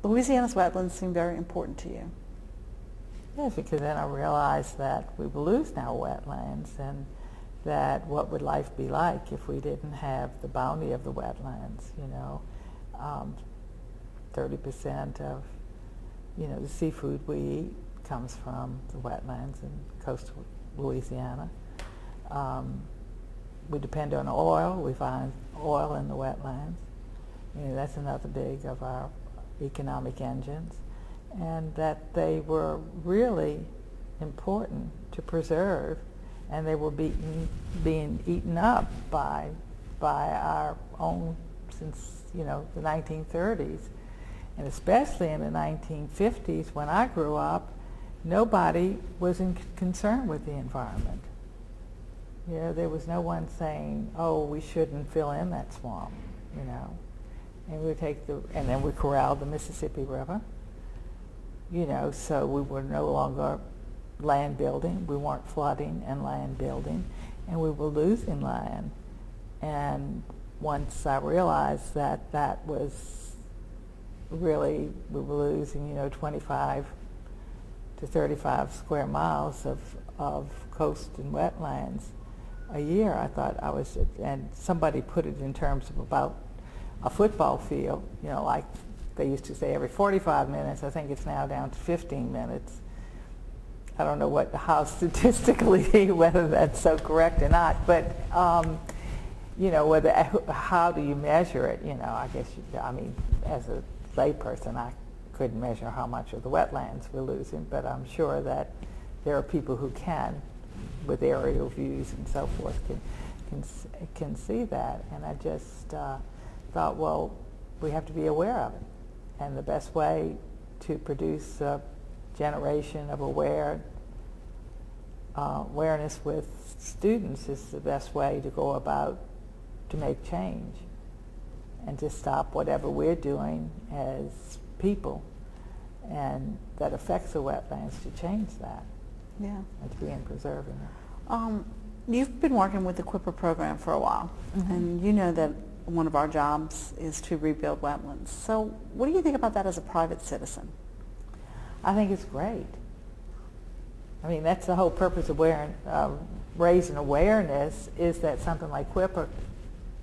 Louisiana's wetlands seem very important to you. Yes, because then I realized that we will lose now wetlands, and that what would life be like if we didn't have the bounty of the wetlands, 30% of, the seafood we eat comes from the wetlands in coastal Louisiana. We depend on oil. We find oil in the wetlands. That's another big of our economic engines. And that they were really important to preserve, and they were being eaten up by our own since the 1930s, and especially in the 1950s when I grew up, nobody was concerned with the environment. There was no one saying, "Oh, we shouldn't fill in that swamp," and and then we corralled the Mississippi River. So we were no longer land building. We weren't flooding and land building, and we were losing land. And once I realized that was really, we were losing, 25 to 35 square miles of coast and wetlands a year, I thought and somebody put it in terms of about a football field, like they used to say every 45 minutes. I think it's now down to 15 minutes. I don't know how statistically whether that's so correct or not, but how do you measure it? I guess as a layperson, I couldn't measure how much of the wetlands we're losing, but I'm sure that there are people who can, with aerial views and so forth, can see that. And I just thought, well, we have to be aware of it. And the best way to produce a generation of awareness with students is the best way to go about to make change and to stop whatever we're doing as people and that affects the wetlands, to change that. Yeah. And to begin preserving it. You've been working with the QIPR program for a while, mm-hmm. and you know that one of our jobs is to rebuild wetlands. So what do you think about that as a private citizen? I think it's great. That's the whole purpose of raising awareness, is that something like QIPR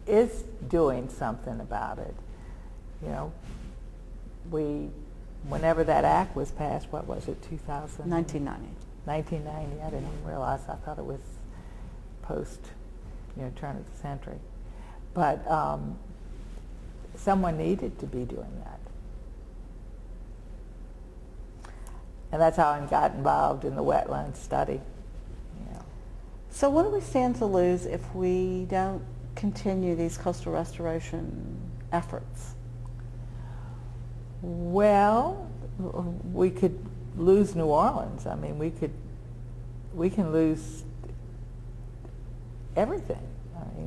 is doing something about it. Whenever that act was passed, what was it, 2000? 1990. 1990, I didn't even realize, I thought it was post, turn of the century. But someone needed to be doing that. And that's how I got involved in the wetland study. So what do we stand to lose if we don't continue these coastal restoration efforts? Well, we could lose New Orleans. We can lose everything.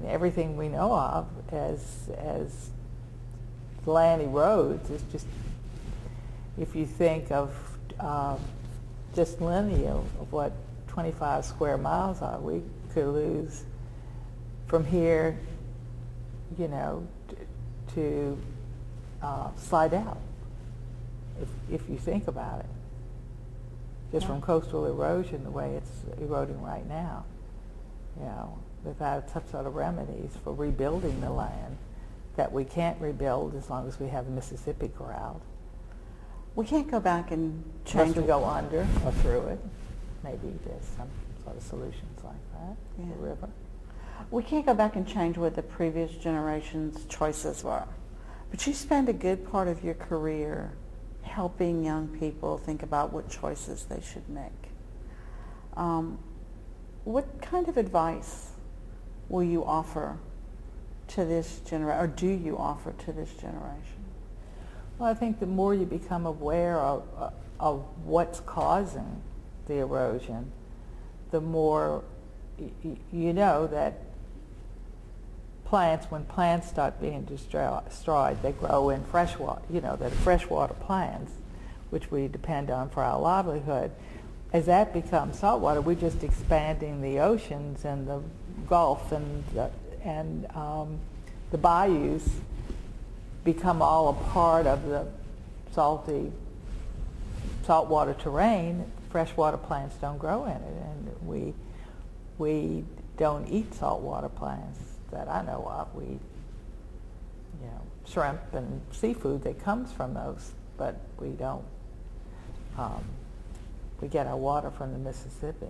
Everything we know of as the land erodes is just, if you think of just linear of what 25 square miles are, we could lose from here, to Slidell, if you think about it. Just from coastal erosion, the way it's eroding right now, without some sort of remedies for rebuilding the land that we can't rebuild as long as we have the Mississippi corralled. We can't go back and change. Unless we go under or through it. Maybe there's some sort of solutions like that, the river. We can't go back and change what the previous generation's choices were. But you spend a good part of your career helping young people think about what choices they should make. What kind of advice will you offer to this generation, or do you offer to this generation? Well, I think the more you become aware of what's causing the erosion, the more you know that when plants start being destroyed, they grow in freshwater, they're freshwater plants, which we depend on for our livelihood. As that becomes saltwater, we're just expanding the oceans and the Gulf and the bayous become all a part of the saltwater terrain, freshwater plants don't grow in it, and we don't eat saltwater plants that I know of. We, shrimp and seafood that comes from those, but we don't. We get our water from the Mississippi.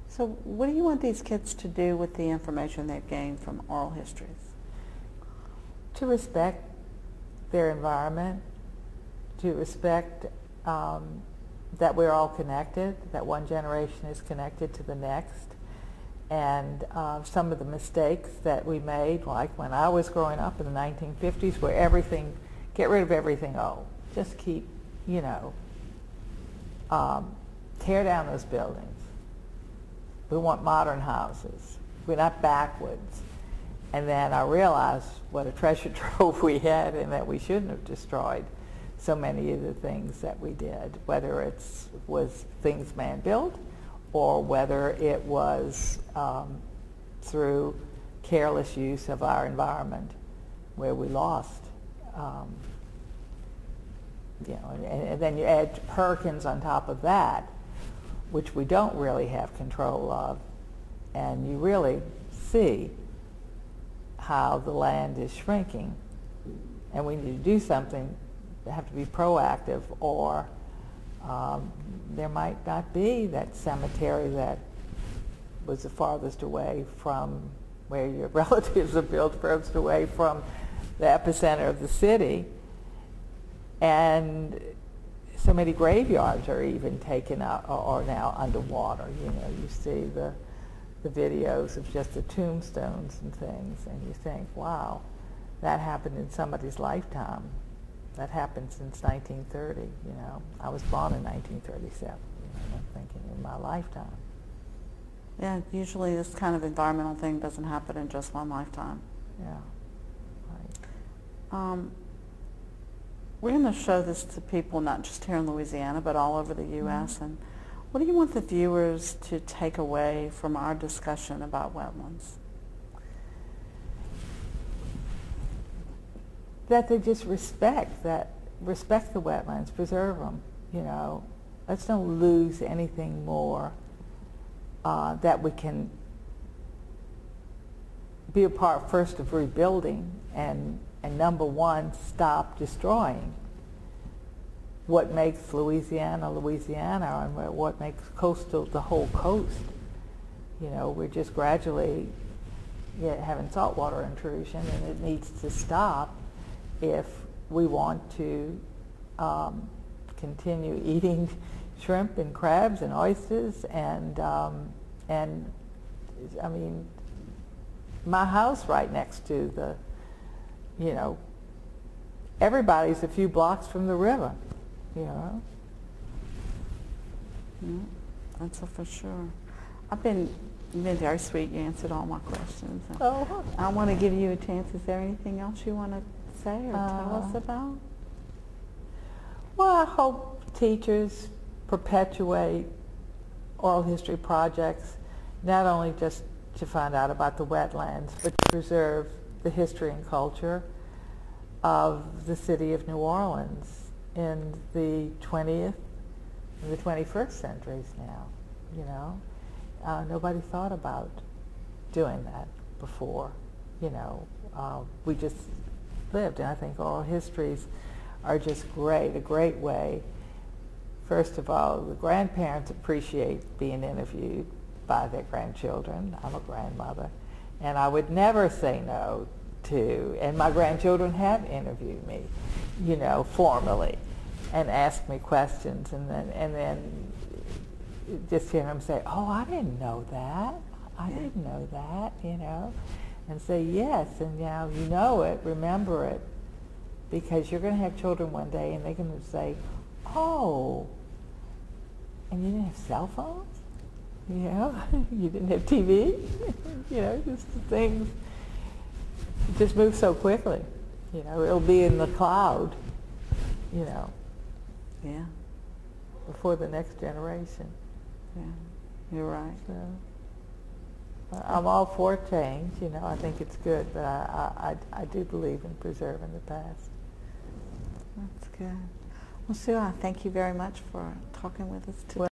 So what do you want these kids to do with the information they've gained from oral histories? To respect their environment, to respect that we're all connected, that one generation is connected to the next, and some of the mistakes that we made, like when I was growing up in the 1950s, where get rid of everything old, just keep, tear down those buildings. We want modern houses. We're not backwards. And then I realized what a treasure trove we had, and that we shouldn't have destroyed so many of the things that we did, whether it was things man built or whether it was through careless use of our environment where we lost. And then you add hurricanes on top of that, which we don't really have control of, and you really see how the land is shrinking, and we need to do something. Have to be proactive, or there might not be that cemetery that was the farthest away from where your relatives are built, furthest away from the epicenter of the city. And so many graveyards are even taken out or now underwater. You see the videos of just the tombstones and things, and you think, wow, that happened in somebody's lifetime. That happened since 1930. I was born in 1937. I'm thinking in my lifetime. Yeah, usually this kind of environmental thing doesn't happen in just one lifetime. Yeah, right. We're going to show this to people not just here in Louisiana, but all over the U.S. And what do you want the viewers to take away from our discussion about wetlands? That they just respect the wetlands, preserve them. Let's not lose anything more that we can be a part first of rebuilding, and number one, stop destroying what makes Louisiana, and what makes coastal the whole coast. We're just gradually having saltwater intrusion, and it needs to stop if we want to continue eating shrimp and crabs and oysters and I mean, my house right next to the, everybody's a few blocks from the river, Yeah, that's for sure. You've been very sweet. You answered all my questions. Oh. I want to give you a chance. Is there anything else you want to say or tell us about? Well, I hope teachers perpetuate oral history projects, not only just to find out about the wetlands, but to preserve the history and culture of the city of New Orleans in the 20th and the 21st centuries now. Nobody thought about doing that before. We just lived, and I think oral histories are just great, a great way. First of all, the grandparents appreciate being interviewed by their grandchildren. I'm a grandmother, and I would never say no to, and my grandchildren have interviewed me, formally, and asked me questions, and then just hear them say, oh, I didn't know that. I didn't know that, and say yes, and now you know it, remember it, because you're going to have children one day, and they're going to say, oh, and you didn't have cell phones? You didn't have TV? Just things just move so quickly. It'll be in the cloud, Yeah. before the next generation. Yeah, you're right. So I'm all for change, I think it's good, but I do believe in preserving the past. That's good. Well, Sue, I thank you very much for talking with us today.